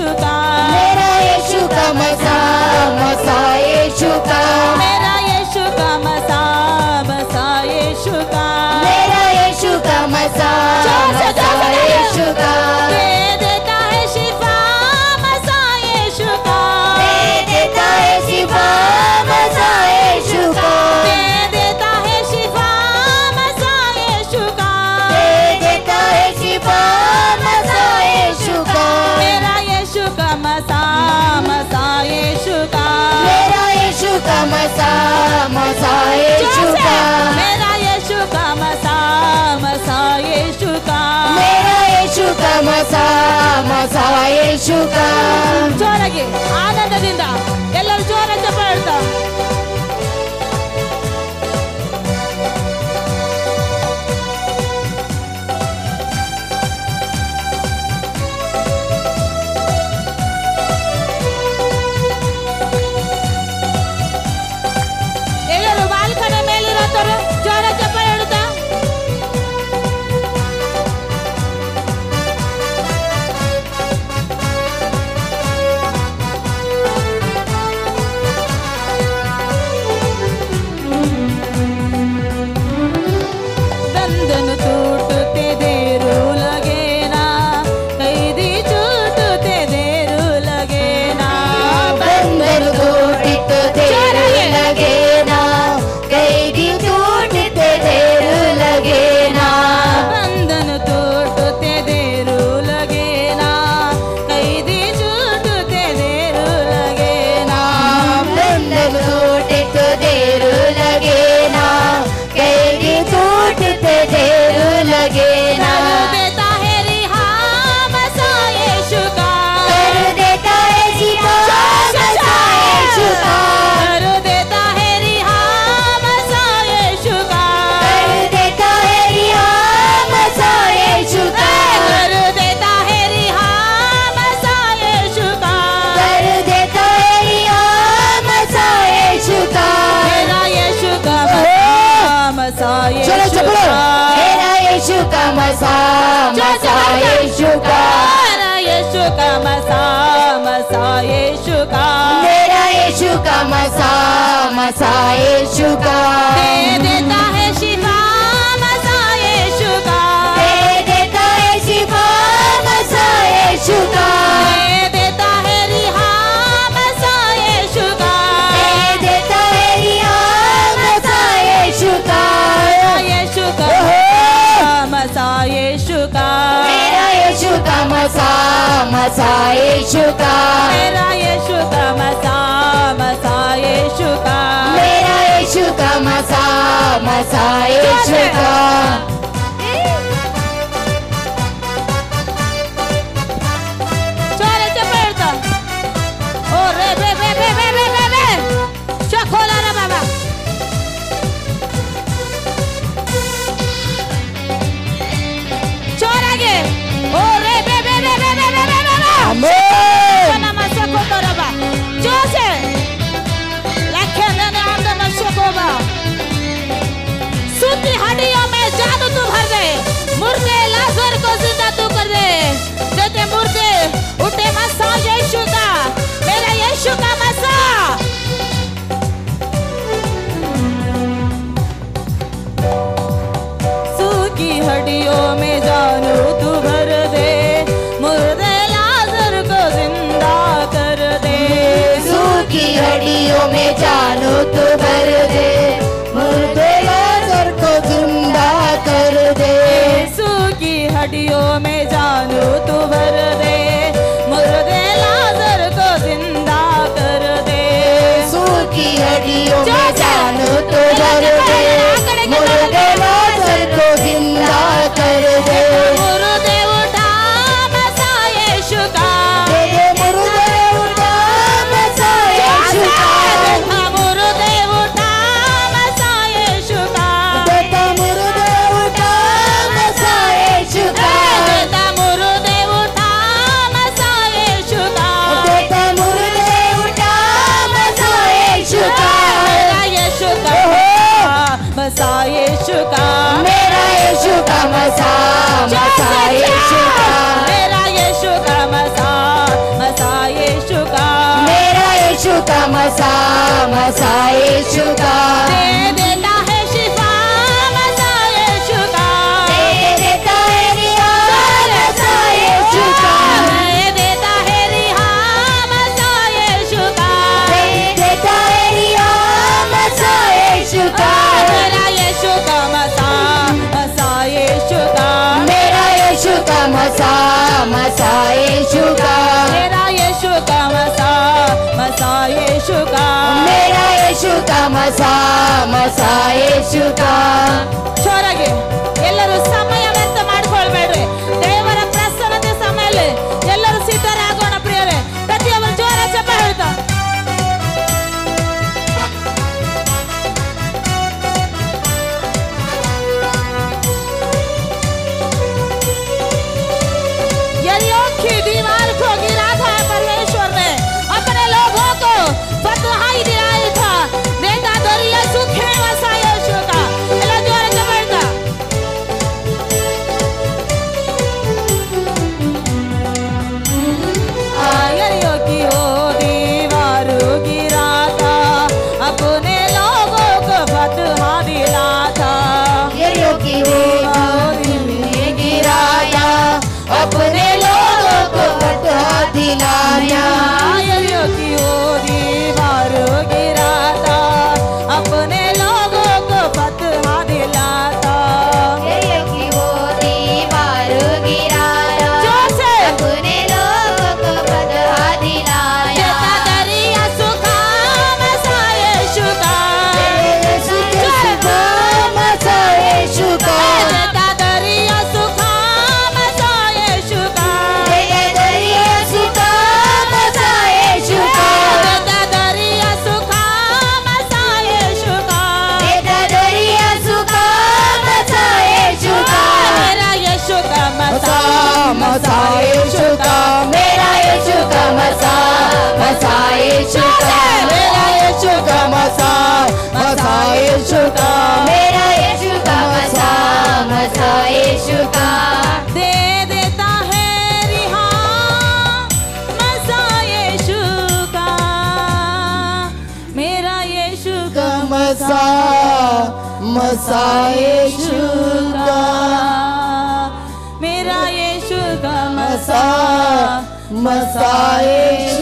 यीशु का, मेरा यीशु का मसा मसा यीशु का, मेरा यीशु का मसा मसा यीशु का, मेरा यीशु का मसा मसा यीशु का, दे देता है शिफा मसा यीशु का, दे देता है शिफा मसा यीशु का, दे देता है शिफा मसा यीशु का, दे देता है शिफा मसा यीशु का, मेरा यीशु का मसा मसा यीशु का, मेरा यीशु का मसा मसा यीशु का, मेरा यीशु का मसा मसा यीशु का, मेरा यीशु का मसा मसा यीशು का. ಜೋರಾಗಿ ಆನಂದದಿಂದ ಎಲ್ಲರೂ ಜೋರ ಚಪ್ಪಾಳೆ ಹೇಳ್ತಾ ಎಲ್ಲರೂ ಬಾಲ್ಕನಿ ಮೇಲಿರೋತರು ಜೋರ ಚಪ್ಪಾಳೆ ಹೇಳ್ತಾ बंधन टूटते देर लगे ना, कैदी छूटते देर लगे ना, बंधन टूटते देर लगे ना, कैदी टूटते देर लगे ना, बंधन टूटते देर लगे ना, कैदी छूटते देर लगे ना, बंधन टूटते देर लगे ना, कैदी टूटते देर लगे ना, कर देता है रिहा मसा यीशु का, कर देता है शिफा मसा यीशु का, कर देता है रिहा मसा यीशु का, कर देता है रिहा मसा यीशु का, कर देता है रिहा मसा यीशु का, कर देता है रिहा मसा यीशु का, मेरा यीशु का मसा चलो यीशु चलो का, मेरा यीशु का मसा मसा यीशु का, मेरा यीशु का मसा मसा यीशु का, मेरा यीशु का मसा मसा यीशु का, दे देता है शिफा मसा यीशु का, दे देता है शिफा मसा यीशु का, दे देता है रिहा मसा यीशु का, दे देता है रिहा मसा यीशु का, मेरा यीशु का मसा यीशु का, मेरा यीशु का मसा मसा यीशु का, मेरा यीशु का मसा मसा यीशु का, मेरा यीशु का मसा मसा यीशु का. चोरे चपेड़ता ओ रे बे बे बे बे बे बे बे शखोला रे बाबा चोरागे ओ रे बे बे बे बे बे बे बे बे Amen. nama shakota raba jose lakhana ne amda shakoba सूत्री हड्डियों में जादू तू भर दे, मुर्दे लाजर को जिंदा तू कर दे, देते मुर्दे उठे मसा यीशु का, मेरा यीशु का मसा, सूखी हड्डियों में जानू तू भर दे, मुर्दे लाजर को जिंदा कर दे, सूखी हड्डियों में जानू तू भर दे, मुर्दे लाजर को जिंदा कर दे, सूखी हड्डियों में जानू तू भर दे, मुर्दे लाजर को जिंदा कर दे, सूखी हड्डियों में जानू तू भर दे, मुर्दे लाजर को जिंदा कर दे, मुर्दे उठा मसा यीशु का, मुर्दे उठा मसा यीशु का, मुर्दे उठा मसा यीशु का, बेटा मुर्दे उठा मसा यीशु का, बेटा मुर्दे उठा मसा यीशु का, बेटा मुर्दे उठा मसा यीशु का, मेरा यीशु का मसा यीशु का, मेरा यीशु का मसा मसा यीशु का, मेरा यीशु का मसा मसा मसा मसा यीशु का दे देता है शिफा मसा यीशु का दे देता है रिहाई मसा यीशु का दे देता है रिहाई मसा यीशु का दे देता है रिहाई मसा यीशु का मेरा यीशु का मसा मसा यीशु का मेरा यीशु का मसा मसा यीशु का मेरा यीशु का मसा मसा यीशु का मेरा यीशु का मसा मसा यीशು का ಜೋರಾಗಿ ಎಲ್ಲರೂ ಸಮಯ ವ್ಯರ್ಥ ಮಾಡ್ಕೊಳ್ಬೇಡ್ರಿ ದೇವರ ಪ್ರಸನ್ನತೆ ಸಮಯದಲ್ಲಿ ಎಲ್ಲರೂ ಸಿದ್ಧರಾಗೋಣ ಪ್ರಿಯರೇ ಪ್ರತಿಯೊಬ್ಬರು ಜೋರ ಚಪ್ಪಾಳೆ ಹೇಳ್ತಾ यरीहो की दीवार को गिरा था परमेश्वर ने अपने लोगों को फतवाही दिलाई था देता दरिया सूखे वसा यीशु का ಎಲ್ಲ ಜೋರ ಚಪ್ಪಾಳೆ यरीहो की वो दीवार गिरा था अपने लोगों को फतवा दिला था यरीहो की वो दीवार गिराया अपने लोगों को फतवा दिलाया यरीहो की वो दीवार गिरा था अपने लोगों को फतवा दिला था यरीहो की वो दीवार गिराया जोर से अपने लोगों को फतवा दिलाया देता दरिया सूखा मसा यीशु का यीशु का मसा यीशु का देता दरिया सूखा मसा यीशु का दरिया सुखा मसा यीशु का देता दरिया सूखा मसा यीशु का दरिया सुखा मसा यीशु का मेरा यीशु का मसा मसा यीशु का मेरा यीशु का मसा मसा यीशु का मेरा यीशु का मसा मसा यीशु का मेरा यीशु का मसा मसा यीशु का दे देता है रिहा मसा यीशु का मेरा यीशु का मसा मसा यीशु का मेरा यीशु का मसा मसा यीशु